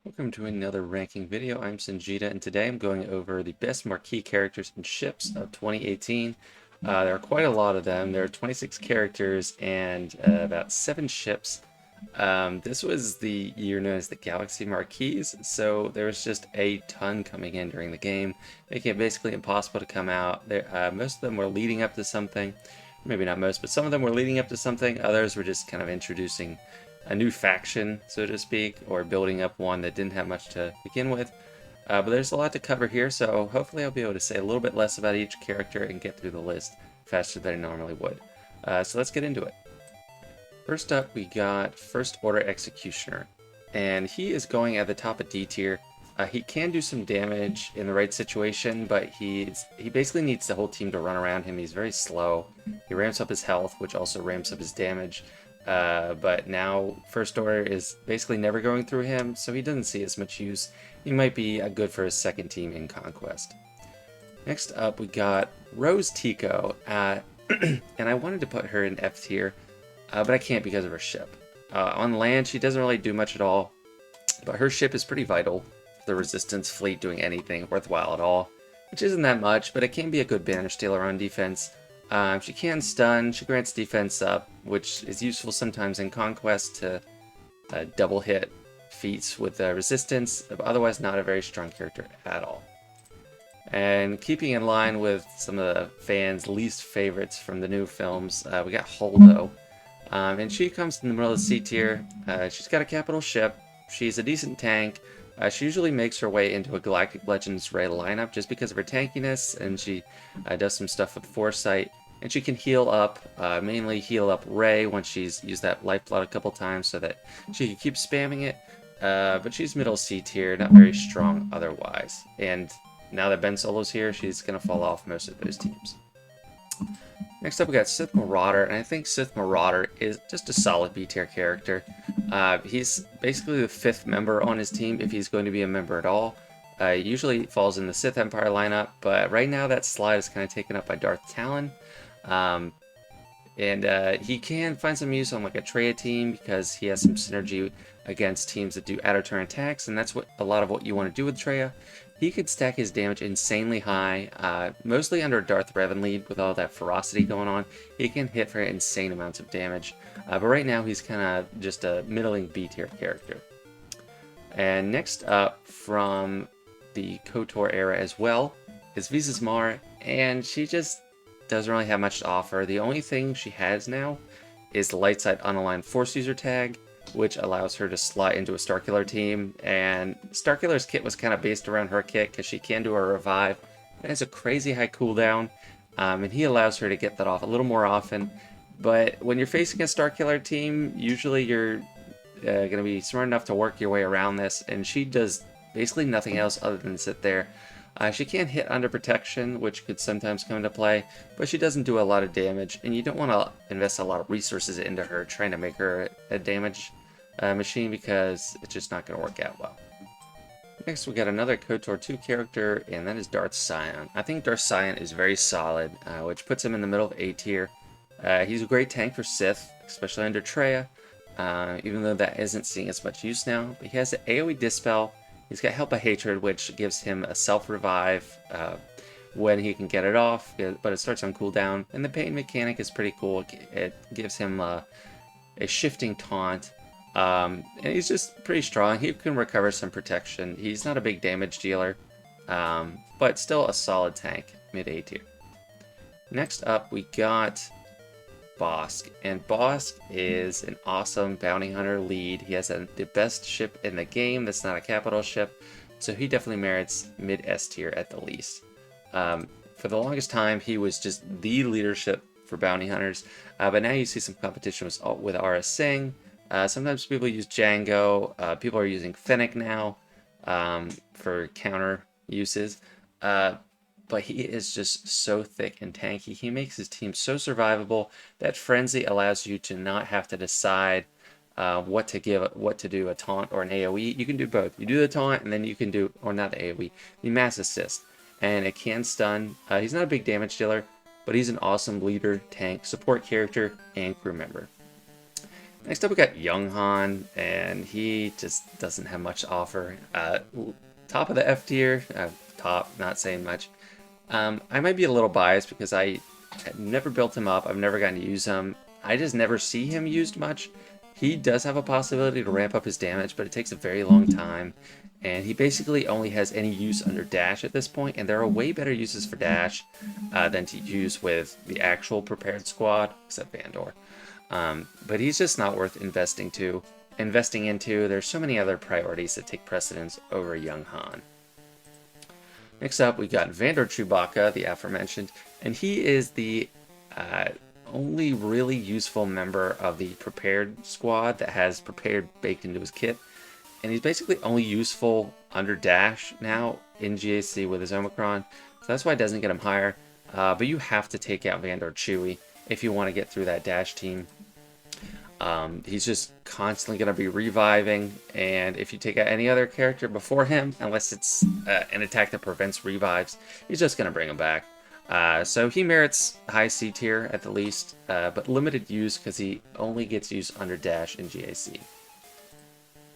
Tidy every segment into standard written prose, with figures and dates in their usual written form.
Welcome to another ranking video. I'm Jedi, and today I'm going over the best marquee characters and ships of 2018. There are quite a lot of them. There are 26 characters and about 7 ships. This was the year known as the Galaxy Marquees, so there was just a ton coming in during the game, making it basically impossible to come out. Most of them were leading up to something. Maybe not most, but some of them were leading up to something. Others were just kind of introducing a new faction, so to speak, or building up one that didn't have much to begin with. But there's a lot to cover here, so hopefully I'll be able to say a little bit less about each character and get through the list faster than I normally would. So let's get into it. First up, we got First Order Executioner, and he is going at the top of D tier. He can do some damage in the right situation, but he basically needs the whole team to run around him. He's very slow. He ramps up his health, which also ramps up his damage. But now First Order is basically never going through him, so he doesn't see as much use. He might be good for his second team in Conquest. Next up, we got Rose Tico, and I wanted to put her in F tier, but I can't because of her ship. On land, she doesn't really do much at all, but her ship is pretty vital for the Resistance fleet doing anything worthwhile at all, which isn't that much, but it can be a good banner stealer on defense. She can stun, she grants defense up, which is useful sometimes in Conquest to double hit feats with Resistance, but otherwise not a very strong character at all. And keeping in line with some of the fans' least favorites from the new films, we got Holdo. And she comes in the middle of the C tier. She's got a capital ship. She's a decent tank. She usually makes her way into a Galactic Legends Rey lineup just because of her tankiness, and she does some stuff with Foresight. And she can heal up, mainly heal up Rey once she's used that lifeblood a couple times so that she can keep spamming it. But she's middle C tier, not very strong otherwise. And now that Ben Solo's here, she's going to fall off most of those teams. Next up, we got Sith Marauder, and I think Sith Marauder is just a solid B tier character. He's basically the 5th member on his team if he's going to be a member at all. Usually falls in the Sith Empire lineup, but right now that slide is kind of taken up by Darth Talon. He can find some use on like a Traya team because he has some synergy against teams that do outer turn attacks, and that's what a lot of what you want to do with Traya. He could stack his damage insanely high, mostly under Darth Revan lead with all that ferocity going on. He can hit for insane amounts of damage, but right now he's kind of just a middling B tier character. And next up from the KOTOR era as well is Visas Mar, and she just doesn't really have much to offer. The only thing she has now is the light side unaligned force user tag, which allows her to slot into a Starkiller team, and Starkiller's kit was kind of based around her kit because she can do a revive. It has a crazy high cooldown, and he allows her to get that off a little more often. But when you're facing a Starkiller team, usually you're going to be smart enough to work your way around this, and she does basically nothing else other than sit there. She can hit under protection, which could sometimes come into play, but she doesn't do a lot of damage, and you don't want to invest a lot of resources into her trying to make her a damage machine because it's just not going to work out well. Next, we got another KOTOR 2 character, and that is Darth Sion. I think Darth Sion is very solid, which puts him in the middle of A tier. He's a great tank for Sith, especially under Traya, even though that isn't seeing as much use now. But he has the AoE Dispel. He's got Help by Hatred, which gives him a self-revive when he can get it off, but it starts on cooldown. And the pain mechanic is pretty cool. It gives him a shifting taunt. And he's just pretty strong. He can recover some protection. He's not a big damage dealer, but still a solid tank, mid-A tier. Next up, we got Bossk, and Bossk is an awesome bounty hunter lead. He has the best ship in the game that's not a capital ship, so he definitely merits mid-S tier at the least. For the longest time, he was just the leadership for bounty hunters, but now you see some competition with RS Singh. Sometimes people use Django. People are using Fennec now for counter uses. But he is just so thick and tanky. He makes his team so survivable that Frenzy allows you to not have to decide what to do, a taunt or an AoE. You can do both. You do the taunt, and then you can do, or not the AoE, the mass assist. And it can stun. He's not a big damage dealer, but he's an awesome leader, tank, support character, and crew member. Next up, we got Young Han, and he just doesn't have much to offer. Top of the F tier, top, not saying much. I might be a little biased because I never built him up. I've never gotten to use him. I just never see him used much. He does have a possibility to ramp up his damage, but it takes a very long time. And he basically only has any use under dash at this point, and there are way better uses for dash than to use with the actual prepared squad, except Vandor. But he's just not worth investing into. There's so many other priorities that take precedence over Young Han. Next up, we got Vandor Chewbacca, the aforementioned, and he is the only really useful member of the prepared squad that has prepared baked into his kit. And he's basically only useful under dash now in GAC with his Omicron, so that's why it doesn't get him higher. But you have to take out Vandor Chewie if you want to get through that dash team. He's just constantly going to be reviving, and if you take out any other character before him, unless it's an attack that prevents revives, he's just going to bring him back. So he merits high C tier at the least, but limited use because he only gets used under dash in GAC.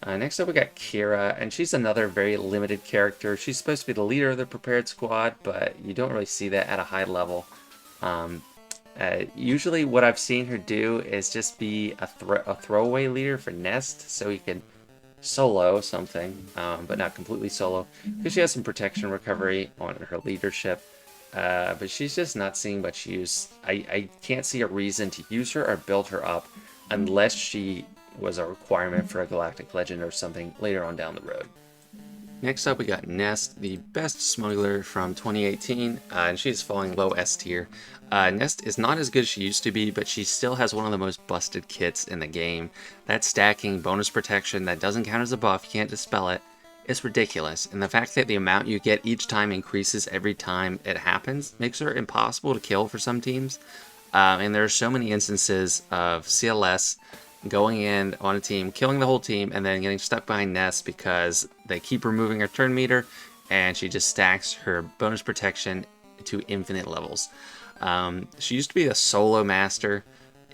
Next up we got Kira, and she's another very limited character. She's supposed to be the leader of the prepared squad, but you don't really see that at a high level. Usually what I've seen her do is just be a throwaway leader for Nest, so he can solo something, but not completely solo, because she has some protection recovery on her leadership. But she's just not seeing much use. I can't see a reason to use her or build her up unless she was a requirement for a Galactic Legend or something later on down the road. Next up, we got Nest, the best smuggler from 2018, and she's falling low S tier. Nest is not as good as she used to be, but she still has one of the most busted kits in the game. That stacking bonus protection that doesn't count as a buff, you can't dispel it, is ridiculous. And the fact that the amount you get each time increases every time it happens makes her impossible to kill for some teams. And there are so many instances of CLS going in on a team, killing the whole team, and then getting stuck behind Nest because they keep removing her turn meter, and she just stacks her bonus protection to infinite levels. She used to be a solo master,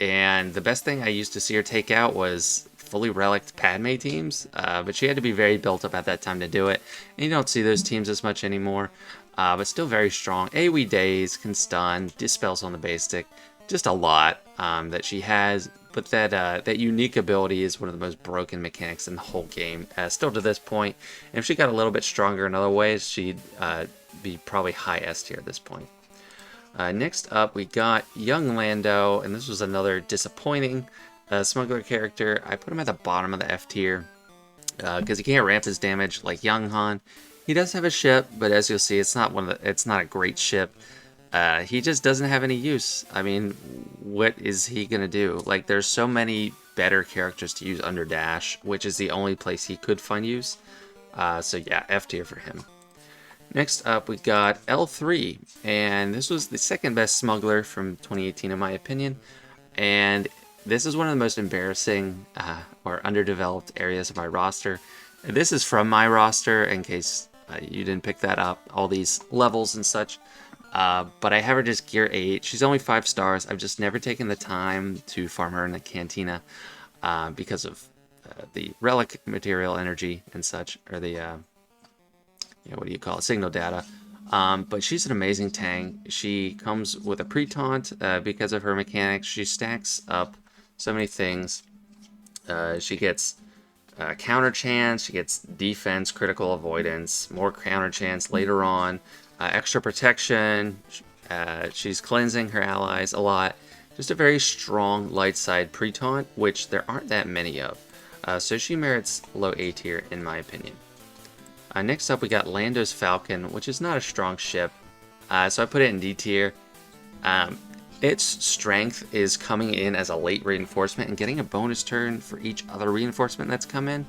and the best thing I used to see her take out was fully relicked Padme teams, but she had to be very built up at that time to do it, and you don't see those teams as much anymore, but still very strong. AoE daze, can stun, dispels on the base stick, just a lot that she has. But that unique ability is one of the most broken mechanics in the whole game, still to this point. And if she got a little bit stronger in other ways, she'd be probably high S tier at this point. Next up, we got Young Lando, and this was another disappointing smuggler character. I put him at the bottom of the F tier because he can't ramp his damage like Young Han. He does have a ship, but as you'll see, it's not a great ship. He just doesn't have any use. I mean, what is he gonna do? Like, there's so many better characters to use under dash, which is the only place he could find use. So yeah, F tier for him. Next up, we got L3, and this was the second best smuggler from 2018 in my opinion. And this is one of the most embarrassing or underdeveloped areas of my roster. This is from my roster, in case you didn't pick that up, all these levels and such. But I have her just gear 8. She's only 5 stars. I've just never taken the time to farm her in the cantina because of the relic material energy and such, or the, what do you call it, signal data. But she's an amazing tank. She comes with a pre-taunt because of her mechanics. She stacks up so many things. She gets counter chance, she gets defense, critical avoidance, more counter chance later on. Extra protection, she's cleansing her allies a lot. Just a very strong light side pre-taunt, which there aren't that many of. So she merits low A tier in my opinion. Next up we got Lando's Falcon, which is not a strong ship. So I put it in D tier. Its strength is coming in as a late reinforcement and getting a bonus turn for each other reinforcement that's come in.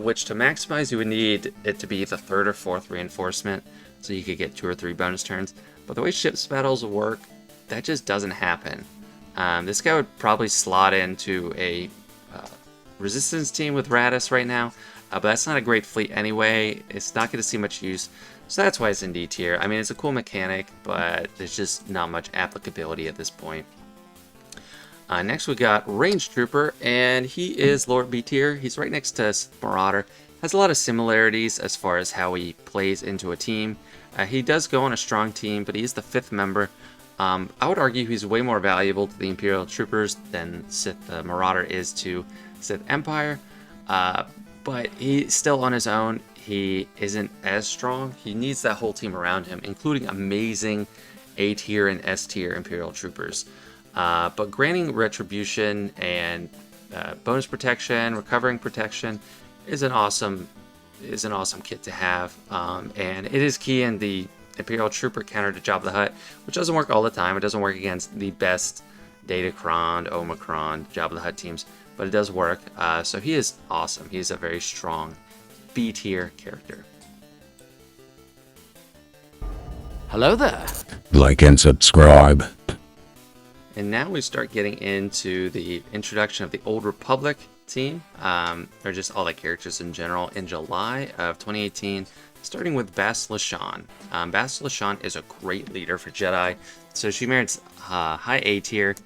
Which to maximize you would need it to be the 3rd or 4th reinforcement, so you could get 2 or 3 bonus turns. But the way ships battles work, that just doesn't happen. This guy would probably slot into a resistance team with Radis right now, but that's not a great fleet anyway. It's not going to see much use, so that's why it's in D tier. I mean, it's a cool mechanic, but there's just not much applicability at this point. Next we got Range Trooper, and he is Lord B tier. He's right next to Marauder. Has a lot of similarities as far as how he plays into a team. He does go on a strong team, but he's the 5th member. I would argue he's way more valuable to the Imperial Troopers than Sith Marauder is to Sith Empire. But he's still on his own. He isn't as strong. He needs that whole team around him, including amazing A tier and S tier Imperial Troopers. But granting retribution and bonus protection, recovering protection is an awesome kit to have. And it is key in the Imperial Trooper counter to Jabba the Hutt, which doesn't work all the time. It doesn't work against the best Datacron, Omicron, Jabba the Hutt teams, but it does work. So he is awesome. He's a very strong B tier character. Hello there. Like and subscribe. And now we start getting into the introduction of the Old Republic team, or just all the characters in general, in July of 2018, starting with Bastila Shan. Bastila Shan is a great leader for Jedi, so she merits high A tier,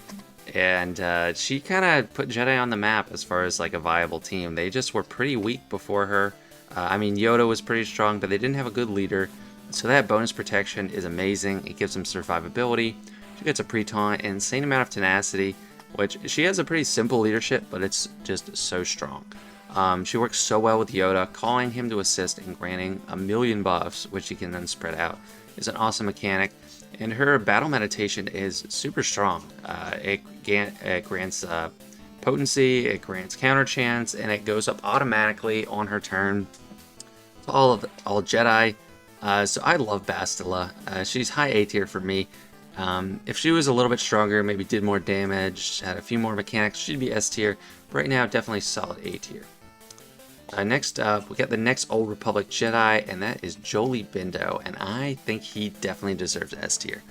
and she kind of put Jedi on the map as far as like a viable team. They just were pretty weak before her. I mean, Yoda was pretty strong, but they didn't have a good leader, so that bonus protection is amazing. It gives them survivability. She gets a pre-taunt, an insane amount of tenacity, which she has a pretty simple leadership, but it's just so strong. She works so well with Yoda, calling him to assist and granting a million buffs, which he can then spread out. Is an awesome mechanic, and her battle meditation is super strong. It grants potency, it grants counter chance, and it goes up automatically on her turn. All Jedi. So I love Bastila. She's high A tier for me. If she was a little bit stronger, maybe did more damage, had a few more mechanics, she'd be S tier. But right now, definitely solid A tier. Next up, we got the next Old Republic Jedi, and that is Jolee Bindo, and I think he definitely deserves S tier.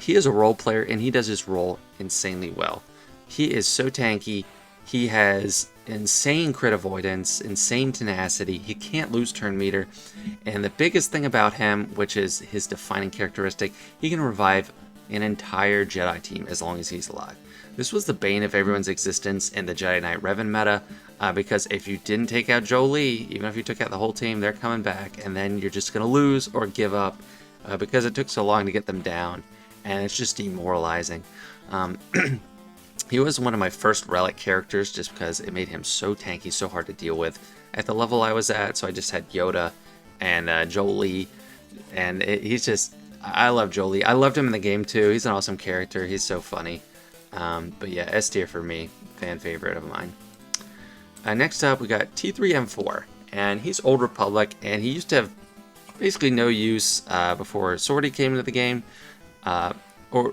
He is a role player, and he does his role insanely well. He is so tanky. He has insane crit avoidance, insane tenacity. He can't lose turn meter, and the biggest thing about him, which is his defining characteristic, he can revive an entire Jedi team as long as he's alive. This was the bane of everyone's existence in the Jedi Knight Revan meta, because if you didn't take out Jolee, even if you took out the whole team, they're coming back, and then you're just going to lose or give up because it took so long to get them down, and it's just demoralizing. He was one of my first relic characters just because it made him so tanky, so hard to deal with at the level I was at, so I just had Yoda and Jolee, and he's just, I love Jolee. I loved him in the game too. He's an awesome character. He's so funny. But yeah, S tier for me, fan favorite of mine. Next up, we got T3M4, and he's Old Republic, and he used to have basically no use before Sortie came into the game.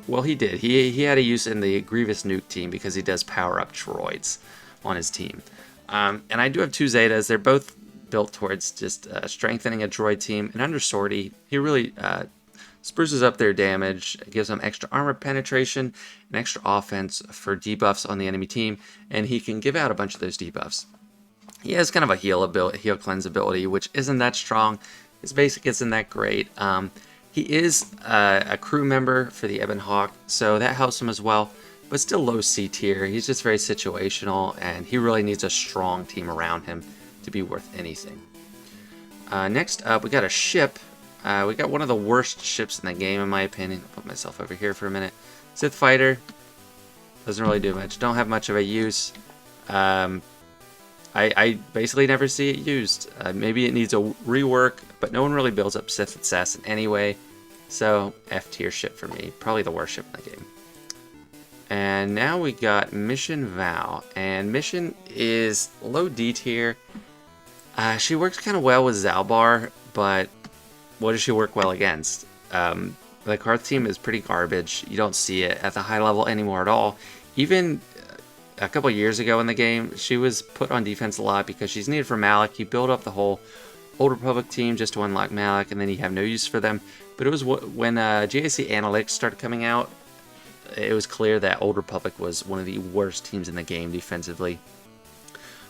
Well, he did. He had a use in the Grievous Nuke team because he does power up droids on his team. And I do have 2 Zetas. They're both built towards just strengthening a droid team. And under Sortie, he really spruces up their damage, gives them extra armor penetration and extra offense for debuffs on the enemy team, and he can give out a bunch of those debuffs. He has kind of a heal cleanse ability, which isn't that strong. His basic isn't that great. He is a crew member for the Ebon Hawk, so that helps him as well, but still low C tier. He's just very situational, and he really needs a strong team around him to be worth anything. Next up, we got a ship. We got one of the worst ships in the game, in my opinion. I'll put myself over here for a minute. Sith Fighter. Doesn't really do much. Don't have much of a use. I basically never see it used. Maybe it needs a rework, but no one really builds up Sith Assassin anyway. So, F tier ship for me. Probably the worst ship in the game. And now we got Mission Vow. And Mission is low D tier. She works kind of well with Zalbar, but what does she work well against? The Karth team is pretty garbage. You don't see it at the high level anymore at all. Even a couple years ago in the game, she was put on defense a lot because she's needed for Malak. You build up the whole Old Republic team just to unlock Malak, and then you have no use for them. But it was when GAC Analytics started coming out, it was clear that Old Republic was one of the worst teams in the game defensively.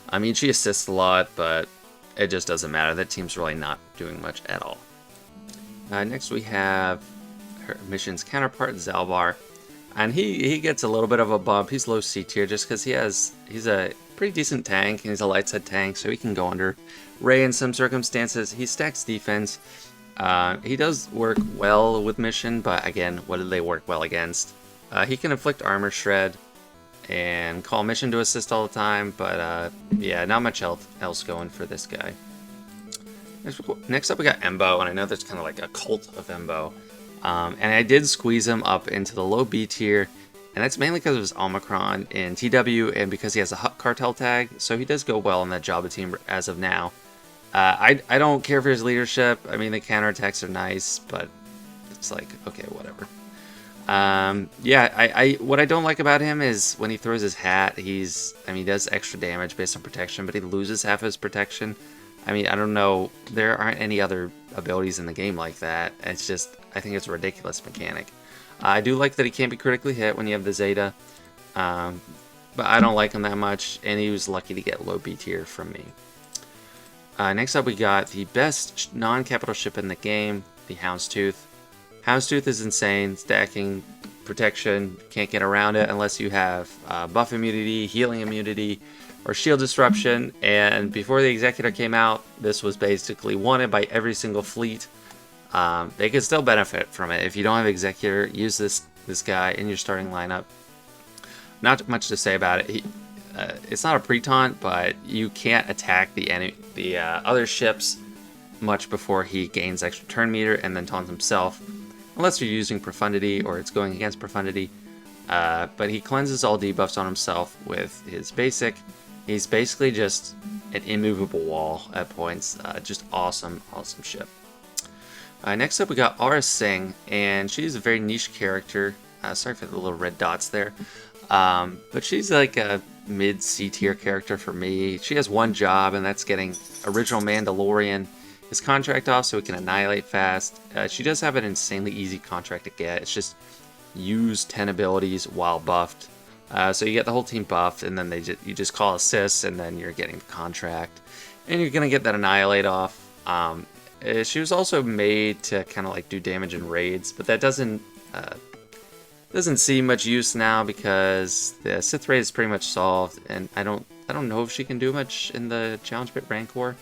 I mean, she assists a lot, but it just doesn't matter. That team's really not doing much at all. Next we have her mission's counterpart, Zalbar. And he gets a little bit of a bump. He's low C tier just because he's a pretty decent tank, and he's a light side tank, so he can go under Ray in some circumstances. He stacks defense. He does work well with mission, but again, what do they work well against? He can inflict armor shred and call mission to assist all the time, but yeah, not much else going for this guy. Next up we got Embo, and I know there's kind of like a cult of Embo. And I did squeeze him up into the low B tier, and that's mainly because of his Omicron in TW and because he has a Hut Cartel tag, so he does go well on that Jabba team as of now. I don't care for his leadership. I mean, the counterattacks are nice, but it's like, okay, whatever. Yeah, what I don't like about him is when he throws his hat, he does extra damage based on protection, but he loses half his protection. I mean, I don't know, there aren't any other abilities in the game like that. It's just, I think it's a ridiculous mechanic. I do like that he can't be critically hit when you have the Zeta, but I don't like him that much, and he was lucky to get low B tier from me. Next up we got the best non-capital ship in the game, the Houndstooth. Houndstooth is insane, stacking protection, can't get around it unless you have buff immunity, healing immunity, or shield disruption, and before the Executor came out, this was basically wanted by every single fleet. They could still benefit from it. If you don't have Executor, use this guy in your starting lineup. Not much to say about it. It's not a pre-taunt, but you can't attack the other ships much before he gains extra turn meter and then taunts himself, unless you're using Profundity or it's going against Profundity. But he cleanses all debuffs on himself with his basic. He's basically just an immovable wall at points. Just awesome ship. Next up we got Aura Singh, and she's a very niche character. Sorry for the little red dots there. But she's like a mid C tier character for me. She has one job, and that's getting original Mandalorian his contract off so he can annihilate fast. She does have an insanely easy contract to get. It's just use 10 abilities while buffed. So you get the whole team buffed, and then you just call assists, and then you're getting the contract, and you're gonna get that annihilate off. She was also made to kind of like do damage in raids, but that doesn't see much use now because the Sith raid is pretty much solved, and I don't know if she can do much in the Challenge Pit Rancor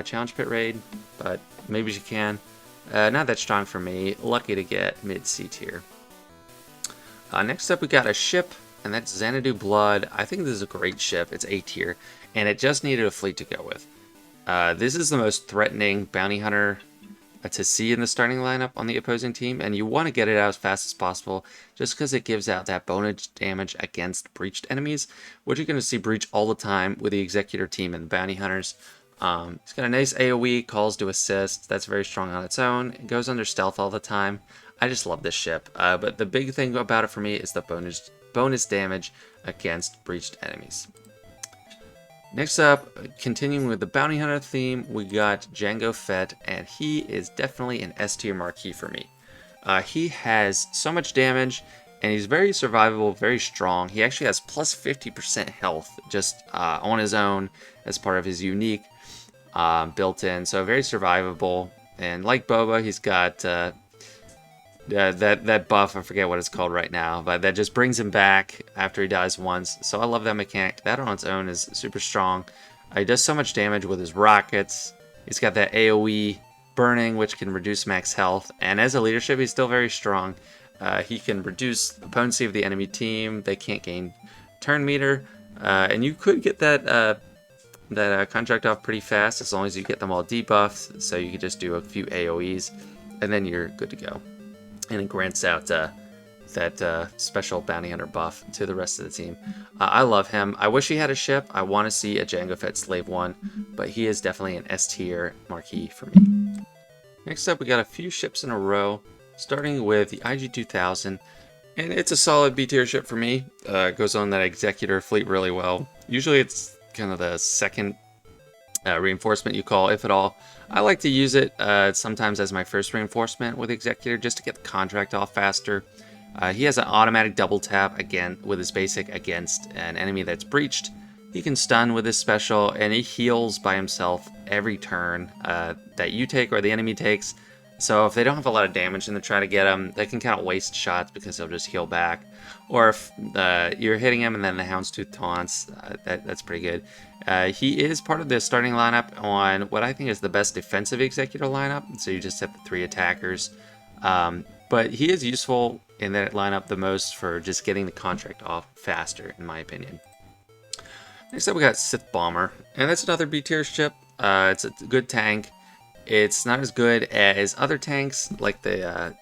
Challenge Pit raid, but maybe she can. Not that strong for me. Lucky to get mid C tier. Next up we got a ship, and that's Xanadu Blood. I think this is a great ship. It's A tier, and it just needed a fleet to go with. This is the most threatening bounty hunter to see in the starting lineup on the opposing team, and you want to get it out as fast as possible just because it gives out that bonus damage against breached enemies, which you're going to see breach all the time with the Executor team and the bounty hunters. It's got a nice AoE, calls to assist. That's very strong on its own. It goes under stealth all the time. I just love this ship, but the big thing about it for me is the bonus damage against breached enemies. Next up, continuing with the bounty hunter theme, we got Jango Fett, and he is definitely an S tier marquee for me. He has so much damage, and he's very survivable, very strong. He actually has plus 50% health just on his own as part of his unique built in, so very survivable. And like Boba, he's got that buff, I forget what it's called right now, but that just brings him back after he dies once. So I love that mechanic. That on its own is super strong. He does so much damage with his rockets. He's got that AoE burning, which can reduce max health. And as a leadership, he's still very strong. He can reduce the potency of the enemy team. They can't gain turn meter. And you could get that contract off pretty fast as long as you get them all debuffed. So you could just do a few AoEs, and then you're good to go. And it grants out that special bounty hunter buff to the rest of the team. I love him. I wish he had a ship. I want to see a Jango Fett Slave 1, but he is definitely an S tier marquee for me. Next up, we got a few ships in a row, starting with the IG-2000, and it's a solid B tier ship for me. It goes on that Executor fleet really well. Usually it's kind of the second reinforcement you call, if at all. I like to use it sometimes as my first reinforcement with Executor just to get the contract off faster. He has an automatic double tap again with his basic against an enemy that's breached. He can stun with his special, and he heals by himself every turn that you take or the enemy takes. So if they don't have a lot of damage and they're trying to get him, they can kind of waste shots because they'll just heal back. Or if you're hitting him and then the Houndstooth taunts, that's pretty good. He is part of the starting lineup on what I think is the best defensive Executor lineup. So you just have the 3 attackers. But he is useful in that lineup the most for just getting the contract off faster, in my opinion. Next up, we got Sith Bomber, and that's another B tier ship. It's a good tank. It's not as good as other tanks like the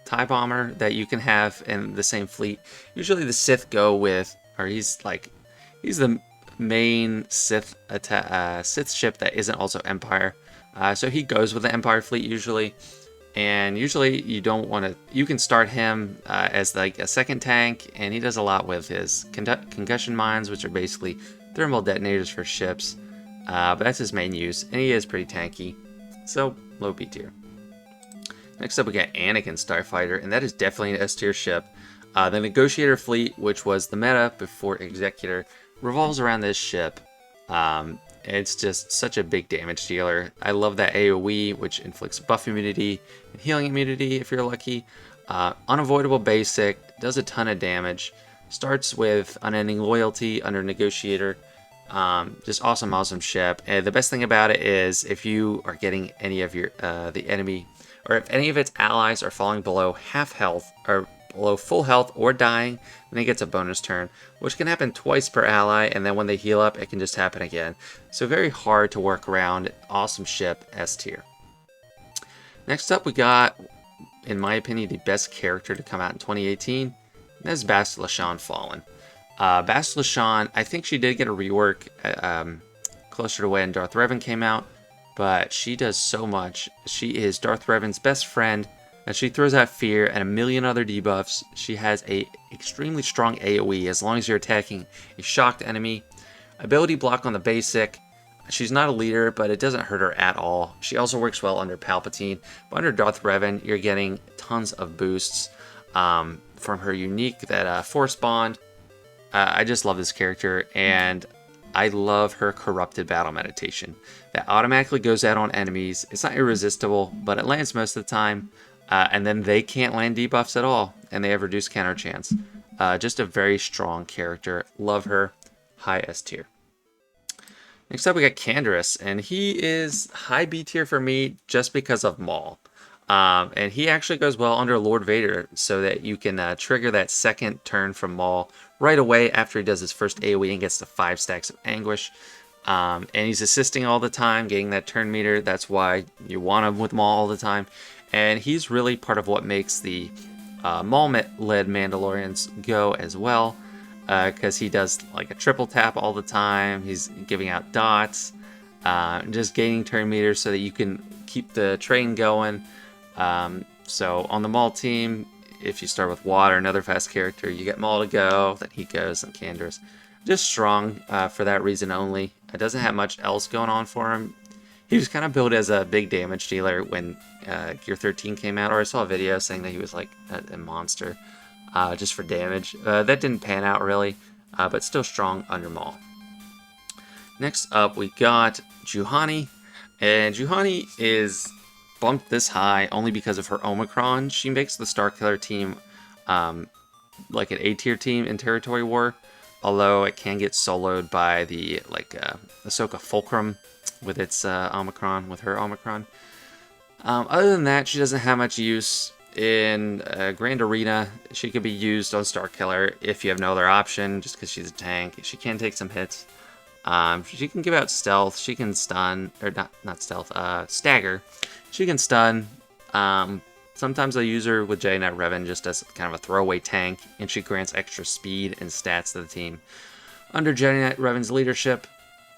TIE Bomber that you can have in the same fleet. Usually the Sith go with, or he's the main Sith ship that isn't also Empire. So he goes with the Empire fleet usually. And usually you don't want to, you can start him as like a second tank, and he does a lot with his concussion mines, which are basically thermal detonators for ships. But that's his main use, and he is pretty tanky. So, low B tier. Next up, we got Anakin Starfighter, and that is definitely an S tier ship. The Negotiator fleet, which was the meta before Executor, revolves around this ship. It's just such a big damage dealer. I love that AoE, which inflicts buff immunity and healing immunity if you're lucky. Unavoidable basic, does a ton of damage. Starts with Unending Loyalty under Negotiator. Just awesome ship. And the best thing about it is if you are getting any of your the enemy, or if any of its allies are falling below half health or below full health or dying, then it gets a bonus turn, which can happen twice per ally, and then when they heal up, it can just happen again. So very hard to work around. Awesome ship, S tier. Next up, we got, in my opinion, the best character to come out in 2018. And that's Bastila Shan Fallen. Bastila Shan, I think she did get a rework closer to when Darth Revan came out, but she does so much. She is Darth Revan's best friend, and she throws out fear and a million other debuffs. She has a extremely strong AoE as long as you're attacking a shocked enemy. Ability block on the basic. She's not a leader, but it doesn't hurt her at all. She also works well under Palpatine, but under Darth Revan, you're getting tons of boosts from her unique, that Force Bond. I just love this character, and I love her Corrupted Battle Meditation. That automatically goes out on enemies. It's not irresistible, but it lands most of the time. And then they can't land debuffs at all, and they have reduced counter chance. Just a very strong character. Love her. High S tier. Next up, we got Canderous, and he is high B tier for me just because of Maul. And he actually goes well under Lord Vader, so that you can trigger that second turn from Maul right away after he does his first AoE and gets to 5 stacks of Anguish. And he's assisting all the time, getting that turn meter. That's why you want him with Maul all the time. And he's really part of what makes the Maul-led Mandalorians go as well, because he does like a triple tap all the time. He's giving out dots, just gaining turn meters so that you can keep the train going. So on the Maul team, if you start with Water, another fast character, you get Maul to go, then he goes, and Canderous. Just strong for that reason only. It doesn't have much else going on for him. He was kind of built as a big damage dealer when Gear 13 came out, or I saw a video saying that he was like a monster just for damage. That didn't pan out really, but still strong under Maul. Next up, we got Juhani, and Juhani is bumped this high only because of her Omicron. She makes the Starkiller team like an A tier team in Territory War, although it can get soloed by the Ahsoka Fulcrum with its Omicron, with her Omicron. Other than that, she doesn't have much use in Grand Arena. She could be used on Starkiller if you have no other option, just because she's a tank. She can take some hits. She can give out stealth. She can stun, or not stealth, stagger. She can stun. Sometimes I use her with Jedi Knight Revan just as kind of a throwaway tank, and she grants extra speed and stats to the team under Jedi Knight Revan's leadership,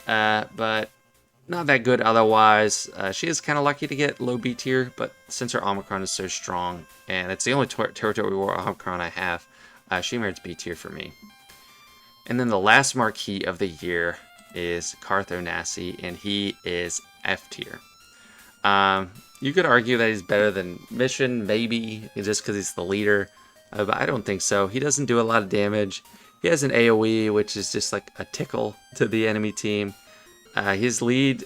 but not that good otherwise. She is kind of lucky to get low B tier, but since her Omicron is so strong, and it's the only Territory War Omicron I have, she merits B tier for me. And then the last Marquee of the year is Cartho Nassi, and he is F tier. You could argue that he's better than Mission, maybe, just because he's the leader, but I don't think so. He doesn't do a lot of damage. He has an AoE, which is just like a tickle to the enemy team. His lead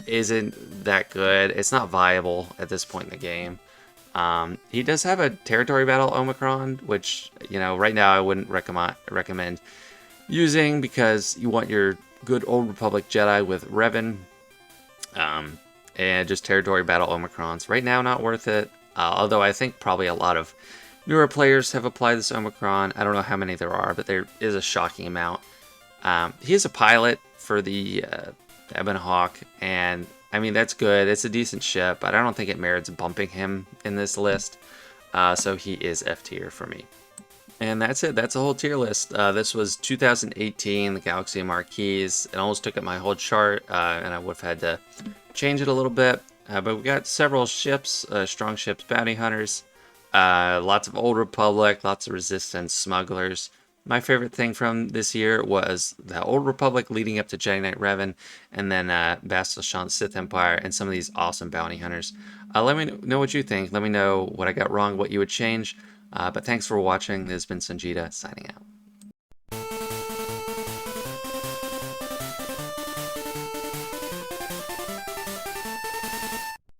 isn't that good. It's not viable at this point in the game. He does have a territory battle Omicron, which, you know, right now I wouldn't recommend using because you want your good Old Republic Jedi with Revan, and just territory battle Omicrons. Right now, not worth it. Although I think probably a lot of newer players have applied this Omicron. I don't know how many there are, but there is a shocking amount. He is a pilot for the Ebon Hawk, and I mean, that's good. It's a decent ship, but I don't think it merits bumping him in this list. So he is F tier for me. And that's it. That's a whole tier list. This was 2018, the Galaxy of Marquees. It almost took up my whole chart, and I would have had to change it a little bit. But we got several ships, strong ships, bounty hunters, lots of Old Republic, lots of Resistance, Smugglers. My favorite thing from this year was the Old Republic leading up to Jedi Knight Revan, and then Bastille Shan Sith Empire, and some of these awesome bounty hunters. Let me know what you think. Let me know what I got wrong, what you would change. But thanks for watching. This has been Sanjita signing out.